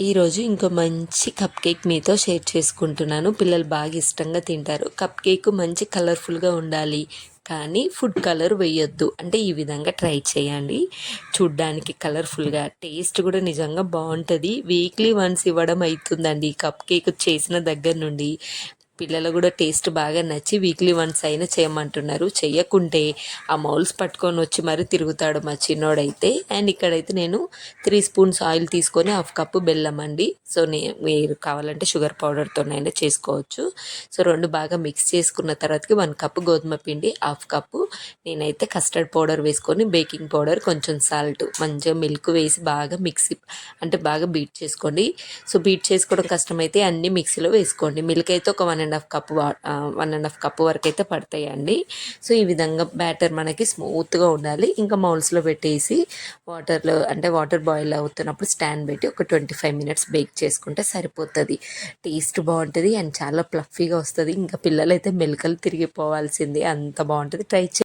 ఈరోజు ఇంకో మంచి కప్ కేక్ మీతో షేర్ చేసుకుంటున్నాను. పిల్లలు బాగా ఇష్టంగా తింటారు. కప్ కేక్ మంచి కలర్ఫుల్గా ఉండాలి, కానీ ఫుడ్ కలర్ వేయొద్దు. అంటే ఈ విధంగా ట్రై చేయండి. చూడ్డానికి కలర్ఫుల్గా, టేస్ట్ కూడా నిజంగా బాగుంటుంది. వీక్లీ వన్స్ ఇవ్వడం అవుతుందండి ఈ కప్ కేక్ చేసిన దగ్గర నుండి. పిల్లలు కూడా టేస్ట్ బాగా నచ్చి వీక్లీ వన్స్ అయినా చేయమంటున్నారు. చేయకుంటే ఆ మౌల్స్ పట్టుకొని వచ్చి మరీ తిరుగుతాడు మా చిన్నోడైతే. అండ్ ఇక్కడైతే నేను 3 స్పూన్స్ ఆయిల్ తీసుకొని 1/2 కప్పు బెల్లం అండి. సో మీరు కావాలంటే షుగర్ పౌడర్తోనైనా చేసుకోవచ్చు. సో 2 బాగా మిక్స్ చేసుకున్న తర్వాతకి 1 కప్పు గోధుమ పిండి, 1/2 కప్పు నేనైతే కస్టర్డ్ పౌడర్ వేసుకొని, బేకింగ్ పౌడర్, కొంచెం సాల్ట్, మంచిగా మిల్క్ వేసి బాగా మిక్సీ అంటే బాగా బీట్ చేసుకోండి. సో బీట్ చేసుకోవడం కష్టమైతే అన్ని మిక్సీలో వేసుకోండి. మిల్క్ అయితే ఒక 1.5 కప్పు 1.5 కప్పు వరకు అయితే పడతాయండి. సో ఈ విధంగా బ్యాటర్ మనకి స్మూత్గా ఉండాలి. ఇంకా మౌల్స్లో పెట్టేసి వాటర్ బాయిల్ అవుతున్నప్పుడు స్టాండ్ పెట్టి ఒక 25 మినిట్స్ బేక్ చేసుకుంటే సరిపోతుంది. టేస్ట్ బాగుంటుంది అండ్ చాలా ప్లఫీగా వస్తుంది. ఇంకా పిల్లలైతే మెలకలు తిరిగిపోవాల్సిందే, అంత బాగుంటుంది. ట్రై